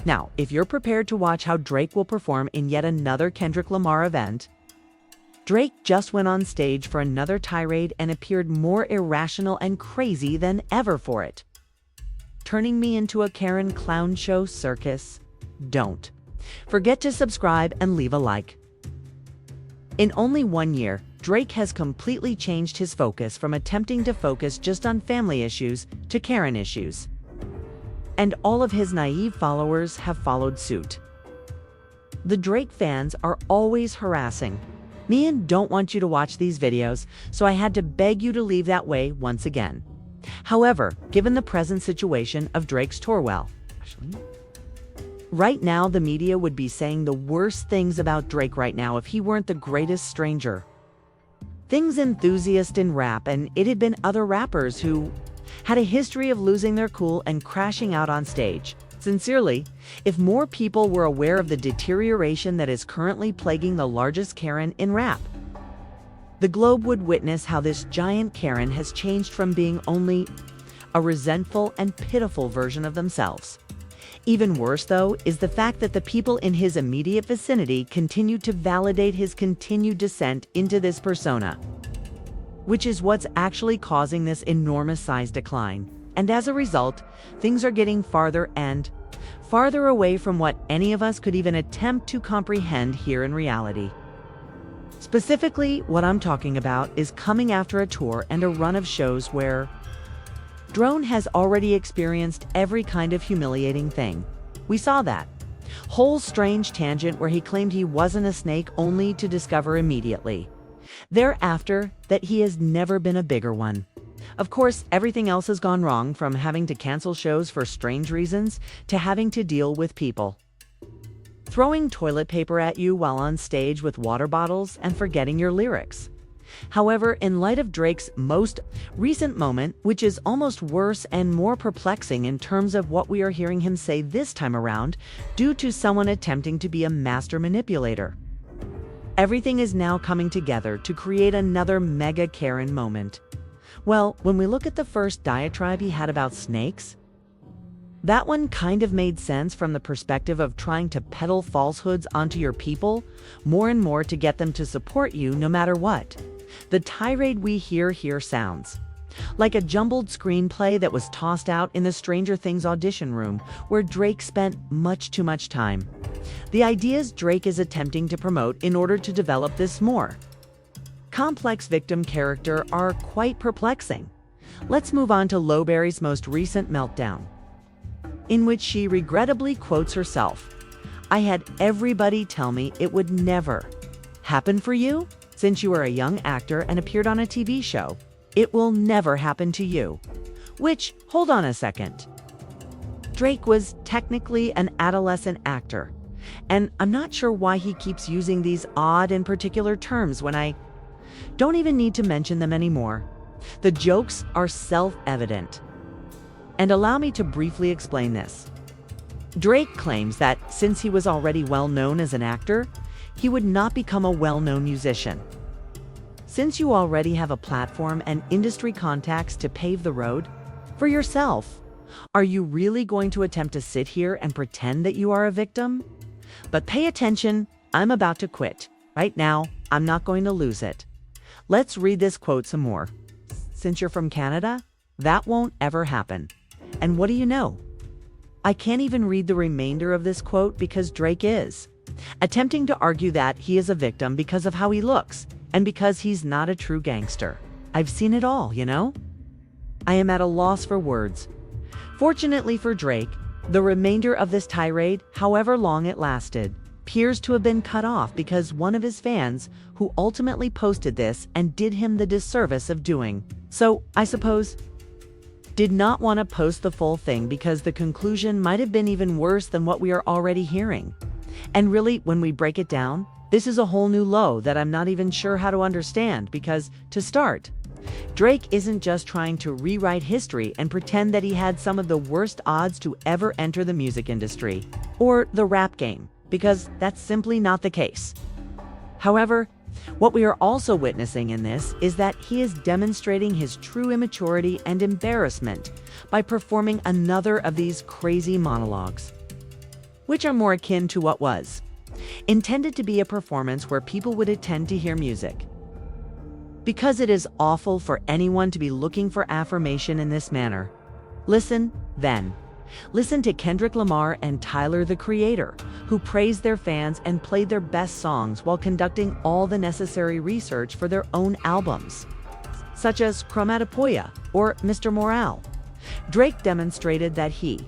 Now, if you're prepared to watch how Drake will perform in yet another Kendrick Lamar event, Drake just went on stage for another tirade and appeared more irrational and crazy than ever for it. Turning me into a Karen clown show circus? Don't. Forget to subscribe and leave a like. In only 1 year, Drake has completely changed his focus from attempting to focus just on family issues to Karen issues. And all of his naive followers have followed suit. The Drake fans are always harassing me and don't want you to watch these videos, so I had to beg you to leave that way once again. However, given the present situation of Drake's tour, right now the media would be saying the worst things about Drake right now if he weren't the greatest stranger. Things enthusiast in rap, and it had been other rappers who had a history of losing their cool and crashing out on stage. Sincerely, if more people were aware of the deterioration that is currently plaguing the largest Karen in rap, the globe would witness how this giant Karen has changed from being only a resentful and pitiful version of themselves. Even worse, though, is the fact that the people in his immediate vicinity continue to validate his continued descent into this persona, which is what's actually causing this enormous size decline. And as a result, things are getting farther and farther away from what any of us could even attempt to comprehend here in reality. Specifically, what I'm talking about is coming after a tour and a run of shows where Drone has already experienced every kind of humiliating thing. We saw that whole strange tangent where he claimed he wasn't a snake only to discover immediately thereafter that he has never been a bigger one. Of course, everything else has gone wrong, from having to cancel shows for strange reasons to having to deal with people throwing toilet paper at you while on stage with water bottles and forgetting your lyrics. However, in light of Drake's most recent moment, which is almost worse and more perplexing in terms of what we are hearing him say this time around, due to someone attempting to be a master manipulator, everything is now coming together to create another mega Karen moment. Well, when we look at the first diatribe he had about snakes, that one kind of made sense from the perspective of trying to peddle falsehoods onto your people more and more to get them to support you no matter what. The tirade we hear here sounds like a jumbled screenplay that was tossed out in the Stranger Things audition room, where Drake spent much too much time. The ideas Drake is attempting to promote in order to develop this more complex victim character are quite perplexing. Let's move on to Lowberry's most recent meltdown, in which she regrettably quotes herself. "I had everybody tell me it would never happen for you. Since you are a young actor and appeared on a TV show, it will never happen to you." Which, hold on a second. Drake was technically an adolescent actor, and I'm not sure why he keeps using these odd and particular terms when I don't even need to mention them anymore. The jokes are self-evident. And allow me to briefly explain this. Drake claims that since he was already well known as an actor, he would not become a well-known musician. Since you already have a platform and industry contacts to pave the road for yourself, are you really going to attempt to sit here and pretend that you are a victim? But pay attention, I'm about to quit. Right now, I'm not going to lose it. Let's read this quote some more. "Since you're from Canada, that won't ever happen." And what do you know? I can't even read the remainder of this quote because Drake is attempting to argue that he is a victim because of how he looks and because he's not a true gangster. I've seen it all, you know? I am at a loss for words. Fortunately for Drake, the remainder of this tirade, however long it lasted, appears to have been cut off because one of his fans, who ultimately posted this and did him the disservice of doing so, I suppose, did not want to post the full thing because the conclusion might have been even worse than what we are already hearing. And really, when we break it down, this is a whole new low that I'm not even sure how to understand because, to start, Drake isn't just trying to rewrite history and pretend that he had some of the worst odds to ever enter the music industry or the rap game, because that's simply not the case. However, what we are also witnessing in this is that he is demonstrating his true immaturity and embarrassment by performing another of these crazy monologues. which are more akin to what was intended to be a performance where people would attend to hear music. Because it is awful for anyone to be looking for affirmation in this manner. Listen, then. Listen to Kendrick Lamar and Tyler, the Creator, who praised their fans and played their best songs while conducting all the necessary research for their own albums, such as Chromatopoeia or Mr. Morale. Drake demonstrated that he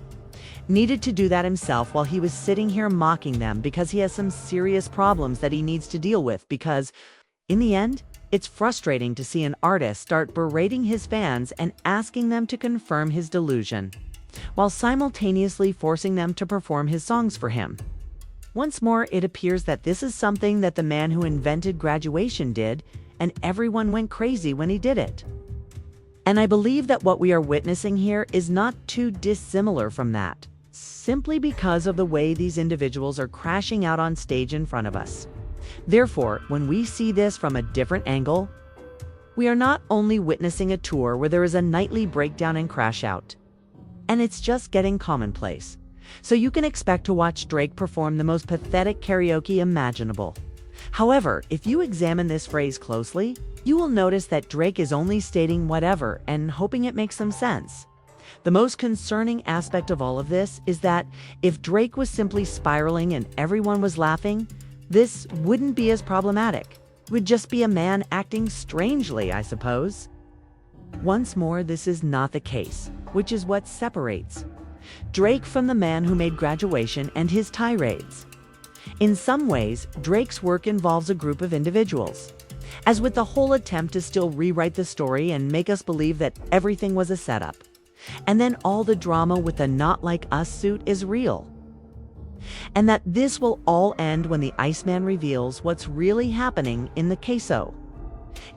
needed to do that himself while he was sitting here mocking them because he has some serious problems that he needs to deal with because, in the end, it's frustrating to see an artist start berating his fans and asking them to confirm his delusion, while simultaneously forcing them to perform his songs for him. Once more, it appears that this is something that the man who invented graduation did, and everyone went crazy when he did it. And I believe that what we are witnessing here is not too dissimilar from that, simply because of the way these individuals are crashing out on stage in front of us. Therefore, when we see this from a different angle, we are not only witnessing a tour where there is a nightly breakdown and crash out, and it's just getting commonplace. So you can expect to watch Drake perform the most pathetic karaoke imaginable. However, if you examine this phrase closely, you will notice that Drake is only stating whatever and hoping it makes some sense. The most concerning aspect of all of this is that if Drake was simply spiraling and everyone was laughing, this wouldn't be as problematic. It would just be a man acting strangely, I suppose. Once more, this is not the case, which is what separates Drake from the man who made Graduation and his tirades. In some ways, Drake's work involves a group of individuals, as with the whole attempt to still rewrite the story and make us believe that everything was a setup, and then all the drama with the Not Like Us suit is real. And that this will all end when the Iceman reveals what's really happening in the queso.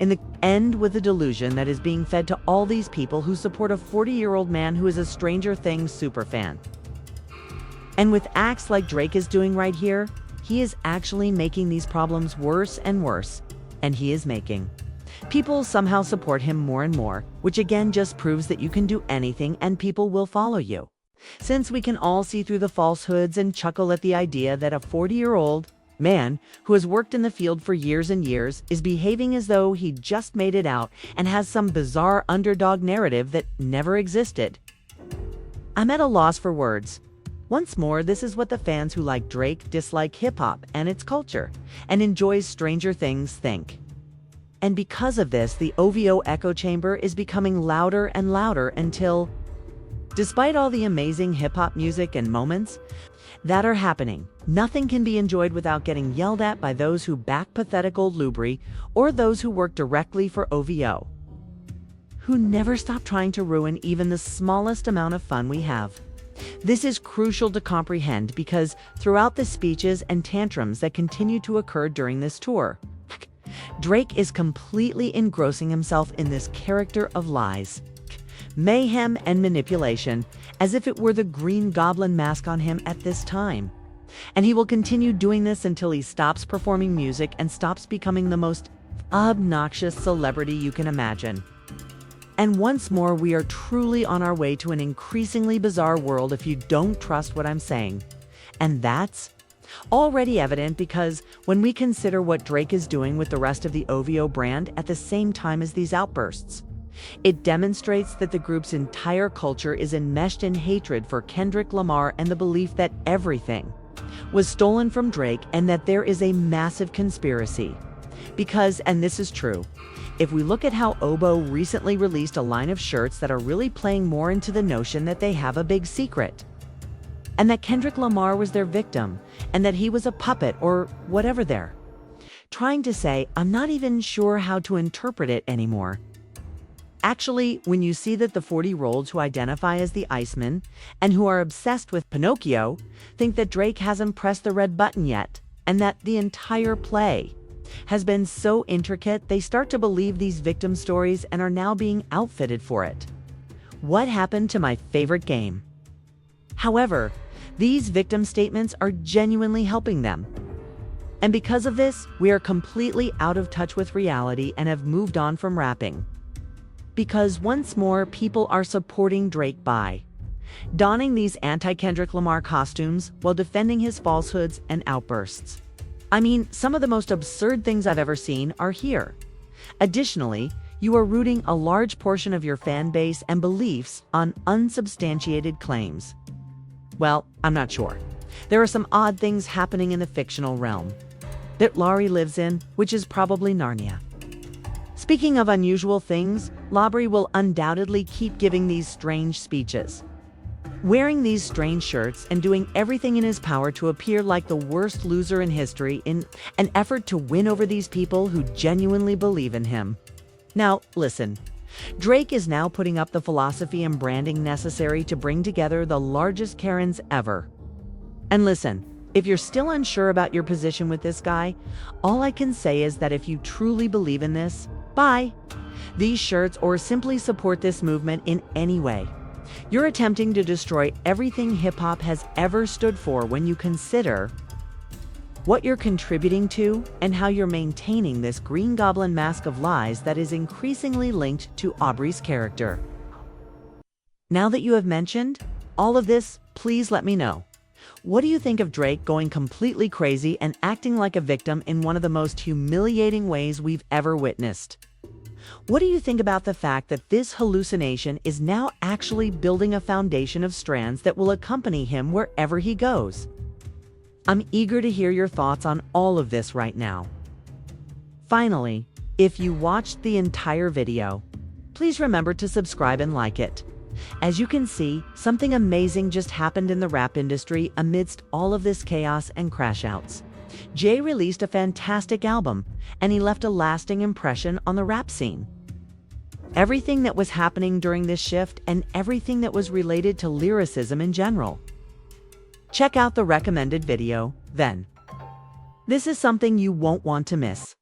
In the end, with the delusion that is being fed to all these people who support a 40-year-old man who is a Stranger Things superfan. And with acts like Drake is doing right here, he is actually making these problems worse and worse, and he is making people somehow support him more and more, which again just proves that you can do anything and people will follow you. Since we can all see through the falsehoods and chuckle at the idea that a 40-year-old man who has worked in the field for years and years is behaving as though he just made it out and has some bizarre underdog narrative that never existed. I'm at a loss for words. Once more, this is what the fans who like Drake dislike hip-hop and its culture and enjoys Stranger Things think. And because of this, the OVO echo chamber is becoming louder and louder until, despite all the amazing hip-hop music and moments that are happening, nothing can be enjoyed without getting yelled at by those who back pathetic old lubri or those who work directly for OVO, who never stop trying to ruin even the smallest amount of fun we have. This is crucial to comprehend because throughout the speeches and tantrums that continue to occur during this tour, Drake is completely engrossing himself in this character of lies, mayhem, and manipulation, as if it were the Green Goblin mask on him at this time. And he will continue doing this until he stops performing music and stops becoming the most obnoxious celebrity you can imagine. And once more, we are truly on our way to an increasingly bizarre world if you don't trust what I'm saying. And that's already evident because when we consider what Drake is doing with the rest of the OVO brand at the same time as these outbursts, it demonstrates that the group's entire culture is enmeshed in hatred for Kendrick Lamar and the belief that everything was stolen from Drake and that there is a massive conspiracy. Because, and this is true, if we look at how Oboe recently released a line of shirts that are really playing more into the notion that they have a big secret, and that Kendrick Lamar was their victim, and that he was a puppet or whatever they're trying to say, I'm not even sure how to interpret it anymore. Actually, when you see that the 40-year-olds who identify as the Iceman and who are obsessed with Pinocchio think that Drake hasn't pressed the red button yet, and that the entire play has been so intricate they start to believe these victim stories and are now being outfitted for it. What happened to my favorite game? However, these victim statements are genuinely helping them. And because of this, we are completely out of touch with reality and have moved on from rapping. Because once more, people are supporting Drake by donning these anti-Kendrick Lamar costumes while defending his falsehoods and outbursts. I mean, some of the most absurd things I've ever seen are here. Additionally, you are rooting a large portion of your fan base and beliefs on unsubstantiated claims. Well, I'm not sure. There are some odd things happening in the fictional realm that Laurie lives in, which is probably Narnia. Speaking of unusual things, Laurie will undoubtedly keep giving these strange speeches, wearing these strange shirts and doing everything in his power to appear like the worst loser in history in an effort to win over these people who genuinely believe in him. Now, listen. Drake is now putting up the philosophy and branding necessary to bring together the largest Karens ever. And listen, if you're still unsure about your position with this guy, all I can say is that if you truly believe in this, buy these shirts or simply support this movement in any way. You're attempting to destroy everything hip-hop has ever stood for when you consider what you're contributing to and how you're maintaining this Green Goblin mask of lies that is increasingly linked to Aubrey's character. Now that you have mentioned all of this, please let me know. What do you think of Drake going completely crazy and acting like a victim in one of the most humiliating ways we've ever witnessed? What do you think about the fact that this hallucination is now actually building a foundation of strands that will accompany him wherever he goes? I'm eager to hear your thoughts on all of this right now. Finally, if you watched the entire video, please remember to subscribe and like it. As you can see, something amazing just happened in the rap industry amidst all of this chaos and crash outs. Jay released a fantastic album, and he left a lasting impression on the rap scene. Everything that was happening during this shift and everything that was related to lyricism in general. Check out the recommended video, then. This is something you won't want to miss.